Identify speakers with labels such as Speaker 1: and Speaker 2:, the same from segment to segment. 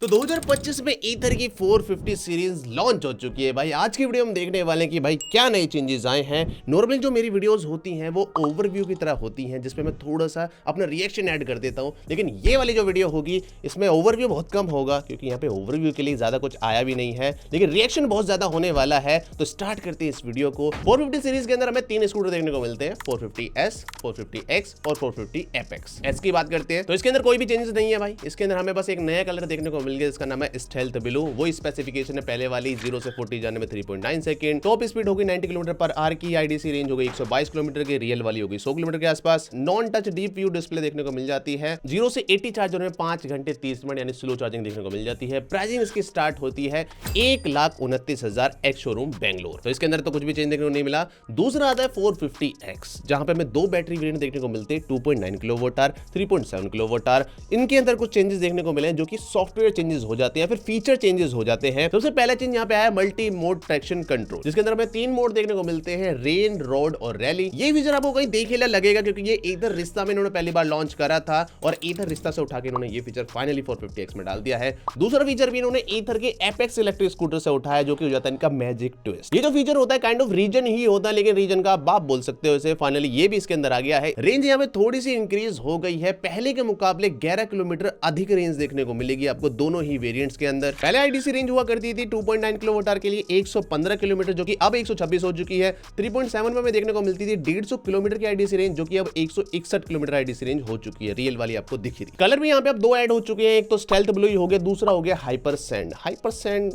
Speaker 1: तो 2025 में ईथर की 450 सीरीज लॉन्च हो चुकी है भाई। आज की वीडियो हम देखने वाले हैं कि भाई क्या नई चेंजेस आए हैं। नॉर्मली जो मेरी वीडियोस होती हैं वो ओवरव्यू की तरह होती हैं जिसपे मैं थोड़ा सा अपना रिएक्शन ऐड कर देता हूं, लेकिन ये वाली जो वीडियो होगी इसमें ओवरव्यू बहुत कम होगा क्योंकि यहाँ पे ओवरव्यू के लिए ज्यादा कुछ आया भी नहीं है, लेकिन रिएक्शन बहुत ज्यादा होने वाला है। तो स्टार्ट करते हैं इस वीडियो को। 450 सीरीज के अंदर हमें 3 स्कूटर देखने को मिलते हैं, 450S, 450X और 450 Apex। एस की बात करते हैं तो इसके अंदर कोई भी चेंजेस नहीं है भाई। इसके अंदर हमें बस एक नया कलर देखने को मिल गया जिसका नाम है स्टेल्थ ब्लू। वो स्पेसिफिकेशन है पहले वाली, 0 से 40 जाने में 3.9 सेकंड। टॉप स्पीड होगी 90 किलोमीटर पर आवर की। आईडीसी रेंज होगी 122 किलोमीटर की, रियल वाली होगी 100 किलोमीटर के आसपास। Non touch deep view display देखने को मिल जाती है। 0 से 80 चार्ज होने में 5 घंटे 30 मिनट यानी स्लो चार्जिंग देखने को मिल जाती है। प्राइसिंग इसकी स्टार्ट होती है 1,29,000 एक्स शोरूम बेंगलोर। तो इसके अंदर तो कुछ भी चेंज देखने को नहीं मिला। दूसरा आता है 450X जहां पे हमें दो बैटरी वेरिएंट देखने को मिलते हैं, 2.9 किलोवाट आवर, 3.7 किलोवाट आवर। इनके अंदर कुछ चेंजेस देखने को मिले हैं जो कि सॉफ्टवेयर चेंजेस हो जाते हैं, फिर फीचर चेंजेस हो जाते हैं। सबसे पहला चेंज यहाँ पे आया मल्टी मोड ट्रैक्शन कंट्रोल, जिसके अंदर हमें 3 मोड देखने को मिलते हैं, रेन, रोड और रैली। ये फीचर आपको कहीं देखेला लगेगा क्योंकि ये ईथर रिश्ता में इन्होंने पहली बार लॉन्च करा था और ईथर रिश्ता से उठा के इन्होंने ये फीचर फाइनली 450X में डाल दिया है। दूसरा फीचर भी इन्होंने ईथर के एपेक्स इलेक्ट्रिक स्कूटर से उठाया जो कि हो जाता है इनका मैजिक ट्विस्ट। ये जो फीचर होता है काइंड ऑफ रीजन ही होता है, लेकिन रीजन का बाप बोल सकते हो इसे। फाइनली ये भी इसके अंदर आ गया है। रेंज यहाँ पे थोड़ी सी इंक्रीज हो गई है, पहले के मुकाबले 11 किलोमीटर अधिक रेंज देखने को मिलेगी आपको दोनों ही वेरिएंट्स के अंदर। पहले आईडीसी रेंज हुआ करती थी 2.9 किलोवाट आवर के लिए 115 किलोमीटर जो कि अब 126 हो चुकी है। 3.7 में देखने को मिलती थी 150 किलोमीटर की आईडीसी रेंज जो कि अब 161 किलोमीटर आईडीसी रेंज हो चुकी है। रियल वाली आपको दिख रही। कलर भी यहाँ पे अब दो ऐड हो चुके हैं, एक तो स्टेल्थ ब्लू ही हो गया, दूसरा हो गया हाइपर सैंड। हाइपर सैंड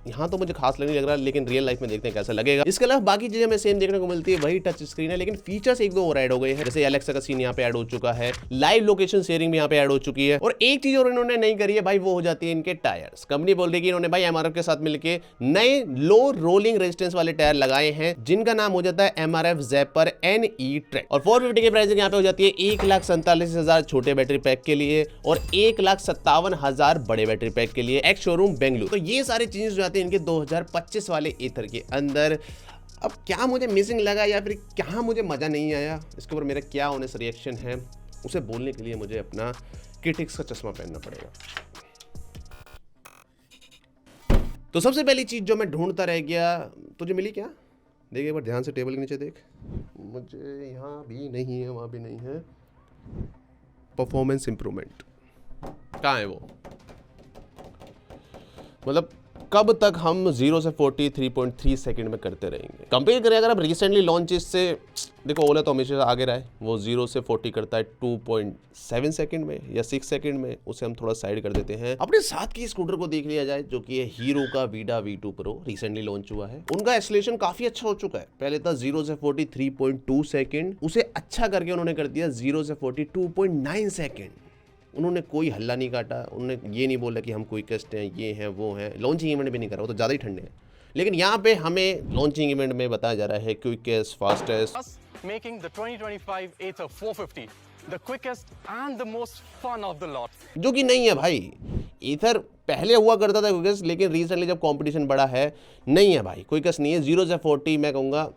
Speaker 1: यहाँ तो मुझे खास नहीं लग रहा, लेकिन रियल लाइफ में देखते हैं कैसा लगेगा। इसके अलावा बाकी चीजें हमें सेम देखने को मिलती है, वही टच स्क्रीन है, लेकिन फीचर्स एक दो और ऐड हो गए हैं। जैसे एलेक्सा का सीन यहाँ पे ऐड हो चुका है, लाइव लोकेशन शेयरिंग भी यहाँ पे ऐड हो चुकी है। और एक चीज और इन्होंने नहीं करी है भाई, वो हो जाती है इनके टायर्स। कंपनी बोल रही है कि इन्होंने भाई एमआरएफ के साथ मिलकर नए लो रोलिंग रेजिस्टेंस वाले टायर लगाए हैं जिनका नाम हो जाता है एमआरएफ ज़ेपर NE ट्रैक। और 450 की प्राइसिंग यहाँ पे हो जाती है 1,47,000 छोटे बैटरी पैक के लिए और 1,57,000 बड़े बैटरी पैक के लिए एक्स शोरूम बेंगलुरु। तो ये सारे चेंजेस जो आते हैं इनके 2025 वाले ईथर के अंदर। अब क्या मुझे मिसिंग लगा या फिर क्या मुझे मजा नहीं आया, इसके ऊपर मेरा क्या ऑनेस्ट रिएक्शन है उसे बोलने के लिए मुझे अपना क्रिटिक्स का चश्मा पहनना पड़ेगा। तो सबसे पहली चीज जो मैं ढूंढता रह गया, तुझे मिली क्या? देख एक बार ध्यान से, टेबल के नीचे देख। मुझे यहाँ भी नहीं है, वहां भी नहीं है। परफॉर्मेंस इंप्रूवमेंट कहाँ है वो? मतलब कब तक हम 0 से 40 3.3 सेकंड में करते रहेंगे? कंपेयर करें अगर आप रिसेंटली लॉन्चेस से, देखो ओला तो हमेशा आगे रहा है, वो 0 से 40 करता है 2.7 सेकंड में या 6 सेकंड में, उसे हम थोड़ा साइड कर देते हैं। अपने साथ की स्कूटर को देख लिया जाए जो कि है हीरो का Vida V2 pro, recently launch हुआ है। उनका एक्सेलरेशन काफी अच्छा हो चुका है। पहले था 0 से 40 3.2 सेकंड, उसे अच्छा करके उन्होंने कर दिया 0 से 40 2.9 सेकंड। उन्होंने कोई हल्ला नहीं काटा, उन्होंने ये नहीं बोला कि हम क्विकेस्ट हैं, ये हैं वो हैं। लॉन्चिंग इवेंट भी नहीं करा, वो तो ज़्यादा ही ठंडे हैं। लेकिन यहाँ पे हमें लॉन्चिंग इवेंट में बताया जा रहा है quickest, fastest,
Speaker 2: making the 2025 Ather 450 the quickest and the most fun of the lot,
Speaker 1: जो कि नहीं है भाई। ईथर पहले हुआ करता था क्विकेस्ट, लेकिन रिसेंटली जब कंपटीशन बढ़ा है, नहीं है भाई, क्विकेस्ट नहीं है। 0 से 40 मैं कहूँगा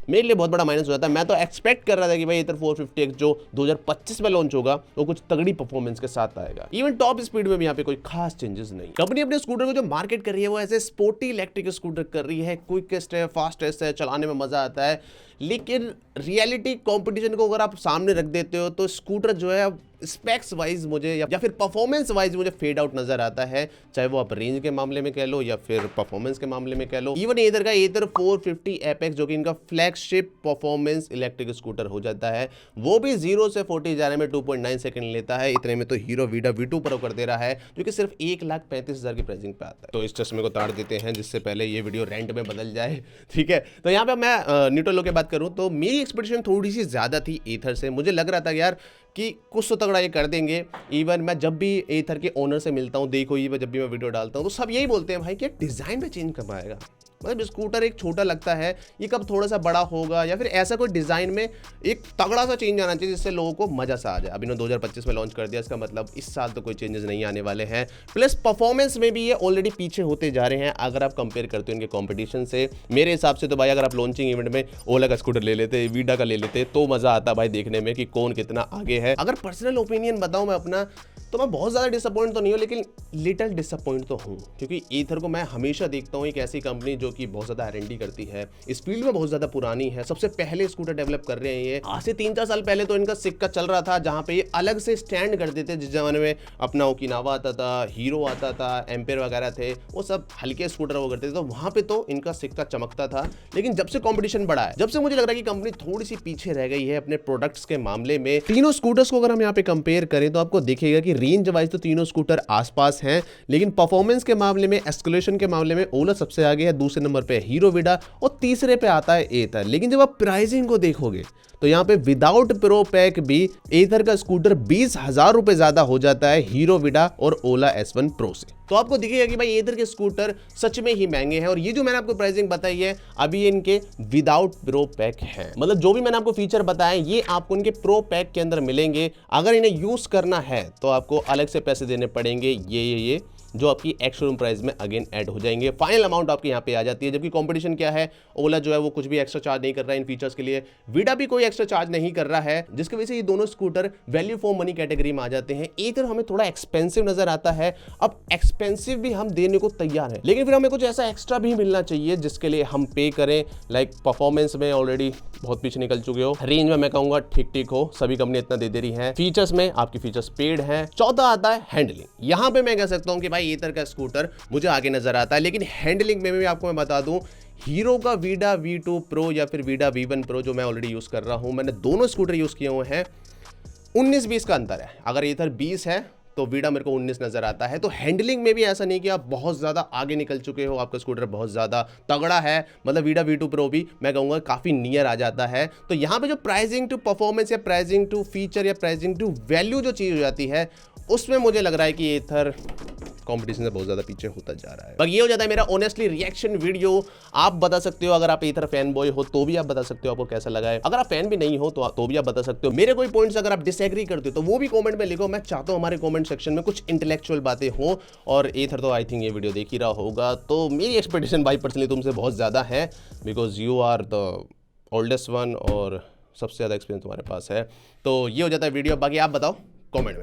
Speaker 1: मेरे लिए बहुत बड़ा माइनस हो जाता है। मैं तो एक्सपेक्ट कर रहा था कि भाई ईथर 450X जो 2025 में लॉन्च होगा वो कुछ तगड़ी परफॉर्मेंस के साथ आएगा। इवन टॉप स्पीड में भी यहाँ पे कोई खास चेंजेस नहीं। कंपनी अपने स्कूटर को जो मार्केट कर रही है वो ऐसे स्पोर्टी इलेक्ट्रिक स्कूटर कर रही है। क्विकेस्ट है, फास्टेस्ट है, चलाने में मजा आता है, लेकिन रियलिटी कंपटीशन को अगर आप सामने रख देते हो तो स्कूटर जो है स्पेक्स वाइज मुझे या फिर परफॉर्मेंस वाइज मुझे फेड आउट नजर आता है, चाहे वो आप रेंज के मामले में कह लो या फिर परफॉर्मेंस के मामले में कह लो। इवन ईथर का ईथर 450 एपेक्स जो कि इनका फ्लैगशिप परफॉर्मेंस इलेक्ट्रिक स्कूटर हो जाता है, वो भी 0 से 40 जाने में 2.9 सेकंड लेता है। इतने में तो हीरो वीडा V2 प्रो कर दे रहा है जो कि सिर्फ 1,35,000 की प्राइसिंग पे आता है। तो इस चश्मे को ताड़ देते हैं जिससे पहले ये वीडियो रेंट में बदल जाए, ठीक है। तो यहाँ पे मैं न्यूट्रल की बात करूँ तो मेरी एक्सपेक्टेशन थोड़ी सी ज्यादा थी ईथर से। मुझे लग रहा था यार कि कुछ तो तगड़ा ये कर देंगे। इवन मैं जब भी ईथर के ओनर से मिलता हूँ, देखो ये जब भी मैं वीडियो डालता हूँ तो सब यही बोलते हैं भाई कि डिजाइन में चेंज कब आएगा। मतलब स्कूटर एक छोटा लगता है, ये कब थोड़ा सा बड़ा होगा या फिर ऐसा कोई डिज़ाइन में एक तगड़ा सा चेंज आना चाहिए जिससे लोगों को मज़ा सा आ जाए। अभी 2025 में लॉन्च कर दिया, इसका मतलब इस साल तो कोई चेंजेस नहीं आने वाले हैं। प्लस परफॉर्मेंस में भी ये ऑलरेडी पीछे होते जा रहे हैं अगर आप कंपेयर करते हो इनके कंपटीशन से। मेरे हिसाब से तो भाई अगर आप लॉन्चिंग इवेंट में ओला का स्कूटर ले लेते, वीडा का ले लेते, तो मज़ा आता भाई देखने में कि कौन कितना आगे है। अगर पर्सनल ओपिनियन बताऊं मैं अपना, तो मैं बहुत ज़्यादा डिसअपॉइंट तो नहीं हूँ, लेकिन लिटिल डिसअपॉइंट तो हूँ, क्योंकि ईथर को मैं हमेशा देखता हूँ एक ऐसी कंपनी जो कि बहुत ज़्यादा R&D करती है, इस फील्ड में बहुत ज़्यादा पुरानी है, सबसे पहले स्कूटर डेवलप कर रहे हैं ये। आज से 3-4 साल पहले तो इनका सिक्का चल रहा था जहाँ पे ये अलग से स्टैंड कर देते। जिस जमाने में अपना ओकिनावा आता था, हीरो आता था, एम्पेयर वगैरह थे, वो सब हल्के स्कूटर वो करते थे, तो वहाँ पे तो इनका सिक्का चमकता था। लेकिन जब से कॉम्पिटिशन बढ़ा है, जब से मुझे लग रहा है कि कंपनी थोड़ी सी पीछे रह गई है अपने प्रोडक्ट्स के मामले में। तीनों स्कूटर्स को अगर हम यहाँ पे कंपेयर करें तो आपको दिखेगा कि रेंज वाइज तो तीनों स्कूटर आसपास हैं, लेकिन परफॉर्मेंस के मामले में, एस्केलेशन के मामले में ओला सबसे आगे है, दूसरे नंबर पे हीरो वीडा और तीसरे पे आता है एथर। लेकिन जब आप प्राइसिंग को देखोगे तो यहाँ पे विदाउट प्रो पैक भी एथर का स्कूटर 20,000 रुपए ज्यादा हो जाता है हीरो वीडा और ओला S1 प्रो से। तो आपको दिखेगा कि भाई एथर के स्कूटर सच में ही महंगे हैं। और ये जो मैंने आपको प्राइसिंग बताई है अभी ये इनके विदाउट प्रो पैक है, मतलब जो भी मैंने आपको फीचर बताए ये आपको इनके प्रो पैक के अंदर मिलेंगे। अगर इन्हें यूज करना है तो आपको अलग से पैसे देने पड़ेंगे, ये जो आपकी एक्स शोरूम प्राइस में अगेन ऐड हो जाएंगे। फाइनल अमाउंट आपके यहाँ पे आ जाती है। जबकि कंपटीशन क्या है, ओला जो है वो कुछ भी एक्स्ट्रा चार्ज नहीं कर रहा है इन फीचर्स के लिए, वीडा भी कोई एक्स्ट्रा चार्ज नहीं कर रहा है, जिसकी वजह से ये दोनों scooter value for money category में आ जाते हैं। एथर हमें थोड़ा एक्सपेंसिव नजर आता है, अब एक्सपेंसिव भी हम देने को तैयार हैं, लेकिन फिर हमें कुछ ऐसा एक्स्ट्रा भी मिलना चाहिए जिसके लिए हम पे करें। लाइक परफॉर्मेंस में ऑलरेडी बहुत पीछे निकल चुके हो, रेंज में मैं कहूंगा ठीक ठीक हो, सभी कंपनी इतना दे रही है, फीचर्स में आपकी फीचर्स पेड है। चौथा आता है हैंडलिंग। यहां पे मैं कह सकता हूं कि भाई एथर का स्कूटर मुझे आगे नजर आता है, लेकिन हैंडलिंग में भी आपको मैं बता दूं हीरो का वीडा V2 प्रो या फिर वीडा V1 प्रो जो मैं ऑलरेडी यूज कर रहा हूं, मैंने दोनों स्कूटर यूज किए हुए हैं, 19-20 का अंतर है। अगर एथर 20 है तो वीडा मेरे को 19 नजर आता है। तो हैंडलिंग में भी ऐसा नहीं कि आप बहुत ज्यादा आगे निकल चुके हो, आपका स्कूटर बहुत ज्यादा तगड़ा है, मतलब वीडा V2 प्रो भी मैं कहूंगा काफी नियर आ जाता है। तो यहाँ पे जो प्राइसिंग टू परफॉर्मेंस या प्राइसिंग टू फीचर या प्राइसिंग टू वैल्यू जो चीज हो जाती है, उसमें मुझे लग रहा है कि एथर कंपटीशन से बहुत ज्यादा पीछे होता जा रहा है। ये हो जाता है मेरा ऑनेस्टली रिएक्शन वीडियो। आप बता सकते हो, अगर आप एथर फैन बॉय हो तो भी आप बता सकते हो आपको कैसा लगा है। अगर आप फैन भी नहीं हो तो भी आप बता सकते हो। मेरे कोई पॉइंट्स अगर आप डिसएग्री करते हो तो वो भी कमेंट में लिखो। मैं चाहता हूं हमारे कमेंट सेक्शन में कुछ इंटेलेक्चुअल बातें हो। और एथर तो आई थिंक ये वीडियो देख ही रहा होगा, तो मेरी एक्सपेक्टेशन भाई पर्सनली तुमसे बहुत ज्यादा है, because you are the oldest one और सबसे ज्यादा एक्सपीरियंस तुम्हारे पास है। तो ये हो जाता है वीडियो। बाकी आप बताओ कमेंट में।